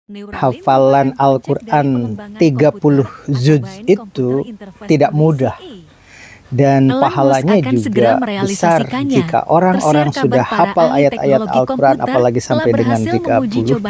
Hafalan Al-Quran 30 juz itu tidak mudah. Dan pahalanya juga besar jika orang-orang sudah hafal ayat-ayat Al-Quran, apalagi sampai dengan 30 juz.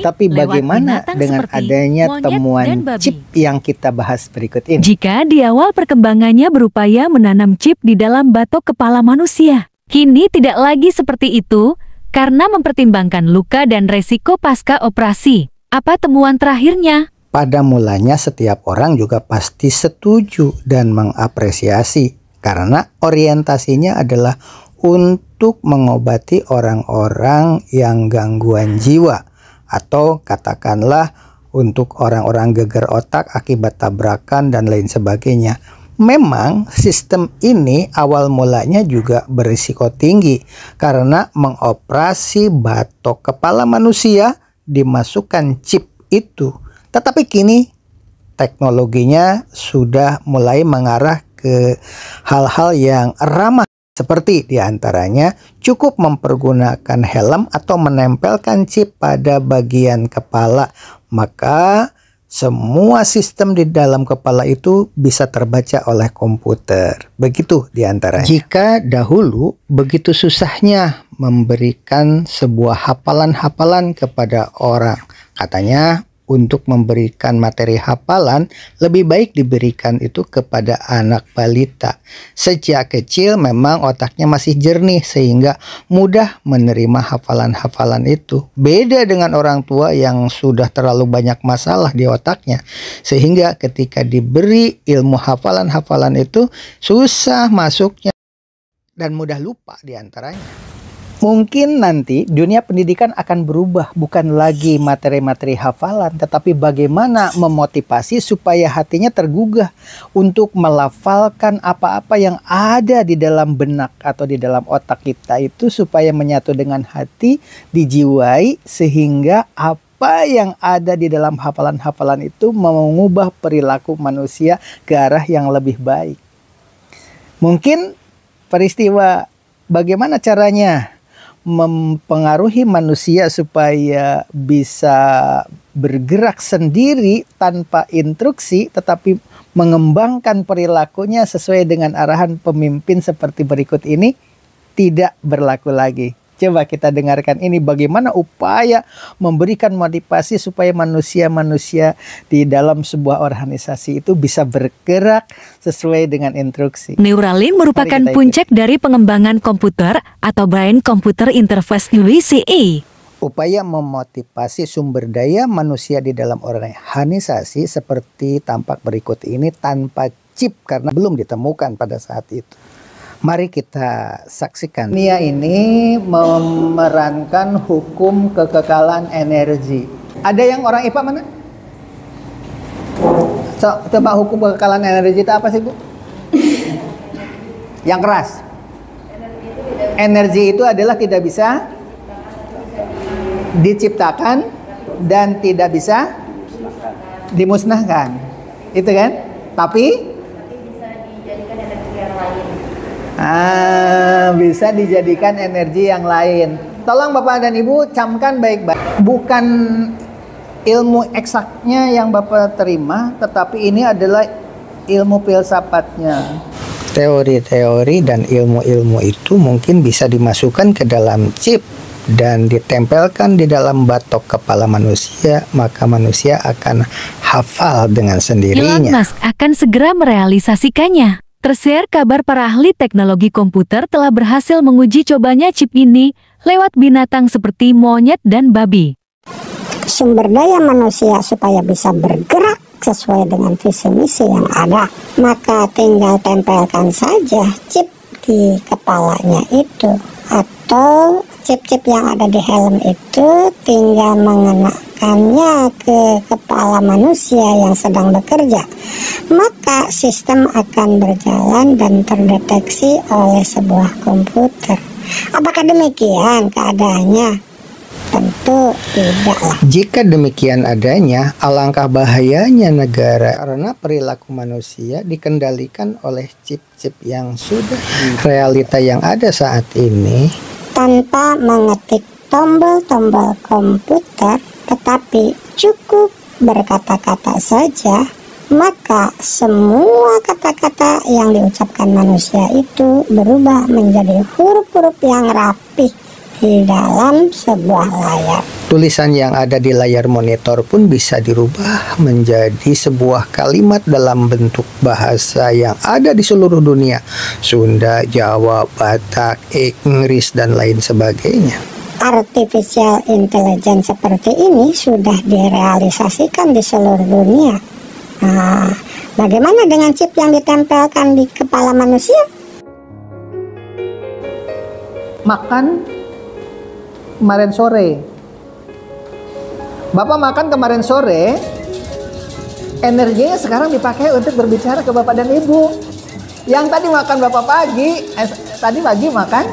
Tapi bagaimana dengan adanya temuan chip yang kita bahas berikut ini? Jika di awal perkembangannya berupaya menanam chip di dalam batok kepala manusia, kini tidak lagi seperti itu karena mempertimbangkan luka dan resiko pasca operasi. Apa temuan terakhirnya? Pada mulanya setiap orang juga pasti setuju dan mengapresiasi karena orientasinya adalah untuk mengobati orang-orang yang gangguan jiwa atau katakanlah untuk orang-orang geger otak akibat tabrakan dan lain sebagainya. Memang sistem ini awal mulanya juga berisiko tinggi karena mengoperasi batok kepala manusia dimasukkan chip itu. Tetapi kini teknologinya sudah mulai mengarah ke hal-hal yang ramah, seperti diantaranya cukup mempergunakan helm atau menempelkan chip pada bagian kepala, maka semua sistem di dalam kepala itu bisa terbaca oleh komputer. Begitu diantaranya. Jika dahulu begitu susahnya memberikan sebuah hafalan-hafalan kepada orang, katanya untuk memberikan materi hafalan lebih baik diberikan itu kepada anak balita. Sejak kecil memang otaknya masih jernih sehingga mudah menerima hafalan-hafalan itu. Beda dengan orang tua yang sudah terlalu banyak masalah di otaknya, sehingga ketika diberi ilmu hafalan-hafalan itu susah masuknya dan mudah lupa diantaranya. Mungkin nanti dunia pendidikan akan berubah, bukan lagi materi-materi hafalan, tetapi bagaimana memotivasi supaya hatinya tergugah untuk melafalkan apa-apa yang ada di dalam benak atau di dalam otak kita itu supaya menyatu dengan hati, dijiwai, sehingga apa yang ada di dalam hafalan-hafalan itu mengubah perilaku manusia ke arah yang lebih baik. Mungkin peristiwa bagaimana caranya mempengaruhi manusia supaya bisa bergerak sendiri tanpa instruksi, tetapi mengembangkan perilakunya sesuai dengan arahan pemimpin seperti berikut ini tidak berlaku lagi. Coba kita dengarkan ini bagaimana upaya memberikan motivasi supaya manusia-manusia di dalam sebuah organisasi itu bisa bergerak sesuai dengan instruksi. Neuralink merupakan puncak dari pengembangan komputer atau Brain Computer Interface (BCI). Upaya memotivasi sumber daya manusia di dalam organisasi seperti tampak berikut ini tanpa chip karena belum ditemukan pada saat itu. Mari kita saksikan. Dunia ini memerankan hukum kekekalan energi. Ada yang orang IPA mana? Coba hukum kekekalan energi itu apa sih, Bu? Yang keras. Energi itu adalah tidak bisa diciptakan dan tidak bisa dimusnahkan. Itu kan? Tapi bisa dijadikan energi yang lain. Tolong Bapak dan Ibu camkan baik-baik. Bukan ilmu eksaknya yang Bapak terima, tetapi ini adalah ilmu filsafatnya. Teori-teori dan ilmu-ilmu itu mungkin bisa dimasukkan ke dalam chip dan ditempelkan di dalam batok kepala manusia, maka manusia akan hafal dengan sendirinya. Elon Musk akan segera merealisasikannya. Tersiar kabar para ahli teknologi komputer telah berhasil menguji cobanya chip ini lewat binatang seperti monyet dan babi. Sumber daya manusia supaya bisa bergerak sesuai dengan visi misi yang ada, maka tinggal tempelkan saja chip di kepalanya itu, atau chip-chip yang ada di helm itu tinggal mengenakannya ke kepala manusia yang sedang bekerja, maka sistem akan berjalan dan terdeteksi oleh sebuah komputer. Apakah demikian keadaannya? Tentu tidaklah. Jika demikian adanya, alangkah bahayanya negara karena perilaku manusia dikendalikan oleh chip-chip yang sudah realita yang ada saat ini. Tanpa mengetik tombol-tombol komputer, Tetapi cukup berkata-kata saja, maka semua kata-kata yang diucapkan manusia itu berubah menjadi huruf-huruf yang rapih di dalam sebuah layar. Tulisan yang ada di layar monitor pun bisa dirubah menjadi sebuah kalimat dalam bentuk bahasa yang ada di seluruh dunia. Sunda, Jawa, Batak, Inggris, dan lain sebagainya. Artificial intelligence seperti ini sudah direalisasikan di seluruh dunia. Nah, bagaimana dengan chip yang ditempelkan di kepala manusia? Makan kemarin sore. Bapak makan kemarin sore, energinya sekarang dipakai untuk berbicara ke Bapak dan Ibu. Yang tadi makan Bapak tadi pagi makan,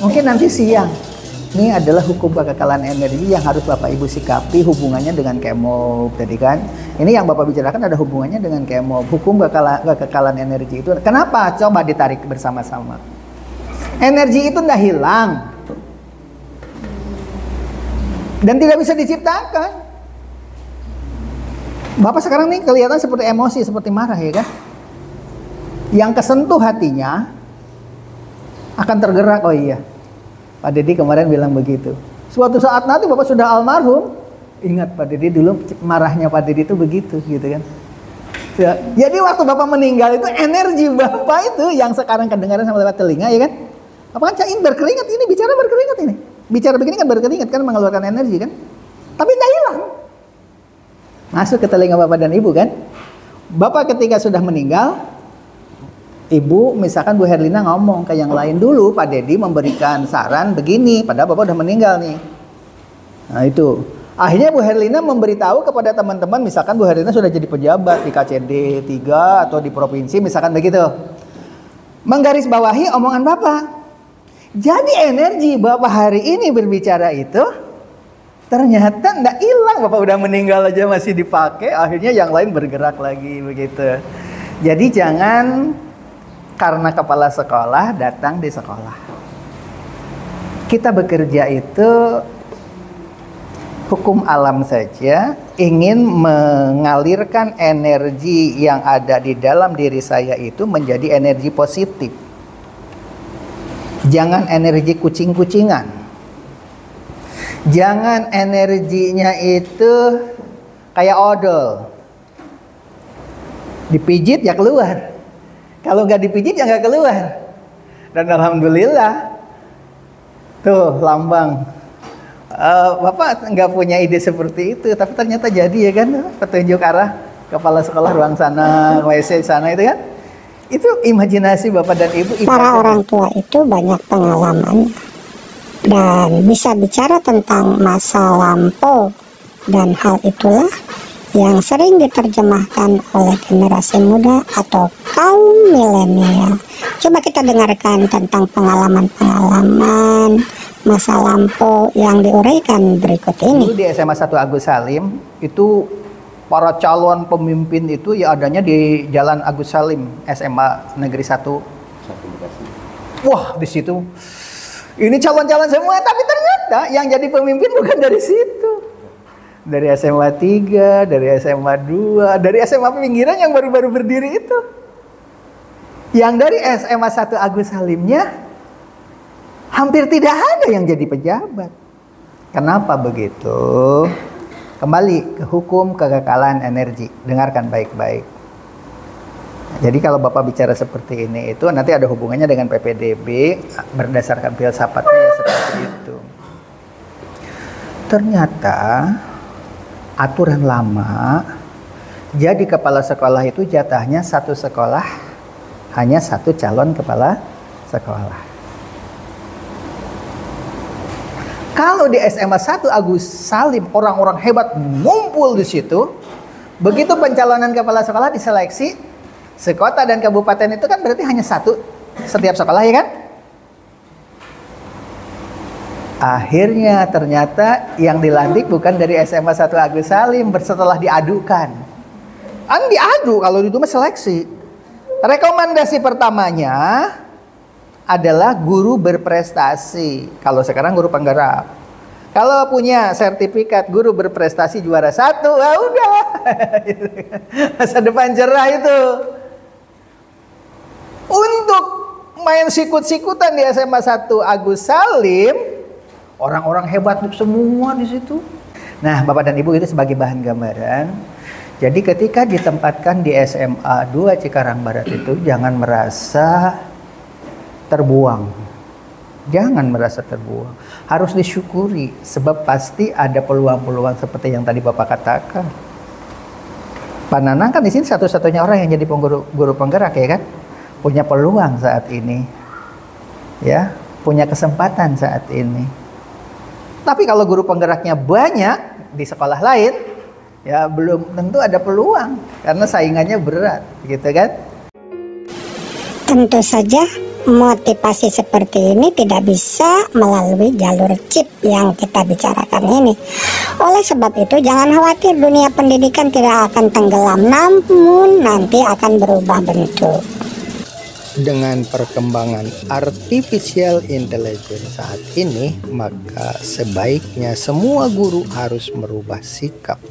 mungkin nanti siang. Ini adalah hukum kekekalan energi yang harus Bapak Ibu sikapi hubungannya dengan kemo tadi kan. Ini yang Bapak bicarakan ada hubungannya dengan kemo. Hukum kekekalan energi itu. Kenapa? Coba ditarik bersama-sama. Energi itu tidak hilang. Dan tidak bisa diciptakan. Bapak sekarang nih kelihatan seperti emosi, seperti marah ya kan. Yang kesentuh hatinya akan tergerak, oh iya. Pak Deddy kemarin bilang begitu. Suatu saat nanti Bapak sudah almarhum, ingat Pak Deddy dulu marahnya Pak Deddy itu begitu gitu kan. Jadi waktu Bapak meninggal itu energi Bapak itu yang sekarang kedengaran sama lewat telinga ya kan. Bapak kan cain berkeringat, ini bicara berkeringat ini. Bicara begini kan berkeringat kan mengeluarkan energi kan. Tapi tidak hilang. Masuk ke telinga Bapak dan Ibu kan. Bapak ketika sudah meninggal, Ibu, misalkan Bu Herlina ngomong ke yang lain dulu, Pak Deddy memberikan saran begini, padahal Bapak udah meninggal nih. Nah itu, akhirnya Bu Herlina memberitahu kepada teman-teman, misalkan Bu Herlina sudah jadi pejabat di KCD 3 atau di provinsi, misalkan begitu. Menggarisbawahi omongan Bapak. Jadi energi Bapak hari ini berbicara itu, ternyata enggak hilang, Bapak udah meninggal aja masih dipakai, akhirnya yang lain bergerak lagi begitu. Jadi jangan karena kepala sekolah datang di sekolah. Kita bekerja itu hukum alam saja, ingin mengalirkan energi yang ada di dalam diri saya itu menjadi energi positif. Jangan energi kucing-kucingan. Jangan energinya itu kayak odol. Dipijit ya keluar. Kalau nggak dipijit ya nggak keluar. Dan alhamdulillah tuh lambang. Bapak nggak punya ide seperti itu, tapi ternyata jadi ya kan, petunjuk arah kepala sekolah ruang sana, WC sana itu kan. Itu imajinasi Bapak dan Ibu. Para orang tua itu banyak pengalaman dan bisa bicara tentang masa lampau, dan hal itulah yang sering diterjemahkan oleh generasi muda atau kaum milenial. Coba kita dengarkan tentang pengalaman-pengalaman masa lampau yang diuraikan berikut ini. Dulu di SMA 1 Agus Salim itu para calon pemimpin itu ya adanya di Jalan Agus Salim, SMA Negeri 1. Wah, di situ ini calon-calon semua, tapi ternyata yang jadi pemimpin bukan dari situ. Dari SMA 3, dari SMA 2, dari SMA pinggiran yang baru-baru berdiri itu. Yang dari SMA 1 Agus Salimnya hampir tidak ada yang jadi pejabat. Kenapa begitu? Kembali ke hukum kekekalan energi. Dengarkan baik-baik. Jadi kalau Bapak bicara seperti ini itu nanti ada hubungannya dengan PPDB berdasarkan filsafatnya ya seperti itu. Ternyata aturan lama, jadi kepala sekolah itu jatahnya satu sekolah hanya satu calon kepala sekolah. Kalau di SMA 1 Agus Salim orang-orang hebat ngumpul di situ, begitu pencalonan kepala sekolah diseleksi, sekota dan kabupaten itu kan berarti hanya satu setiap sekolah ya kan? Akhirnya ternyata yang dilantik bukan dari SMA 1 Agus Salim setelah diadukan. Kan diadu kalau itu mah seleksi. Rekomendasi pertamanya adalah guru berprestasi. Kalau sekarang guru penggerak. Kalau punya sertifikat guru berprestasi juara 1, udah. Masa depan cerah itu. Untuk main sikut-sikutan di SMA 1 Agus Salim, orang-orang hebat semua di situ. Nah, Bapak dan Ibu, itu sebagai bahan gambaran. Jadi ketika ditempatkan di SMA 2 Cikarang Barat itu, jangan merasa terbuang. Jangan merasa terbuang. Harus disyukuri, sebab pasti ada peluang-peluang seperti yang tadi Bapak katakan. Pak Nanang kan di sini satu-satunya orang yang jadi guru penggerak, ya kan? Punya peluang saat ini. Ya, punya kesempatan saat ini. Tapi kalau guru penggeraknya banyak di sekolah lain, ya belum tentu ada peluang karena saingannya berat, gitu kan? Tentu saja motivasi seperti ini tidak bisa melalui jalur chip yang kita bicarakan ini. Oleh sebab itu, jangan khawatir, dunia pendidikan tidak akan tenggelam, namun nanti akan berubah bentuk. Dengan perkembangan artificial intelligence saat ini, maka sebaiknya semua guru harus merubah sikap.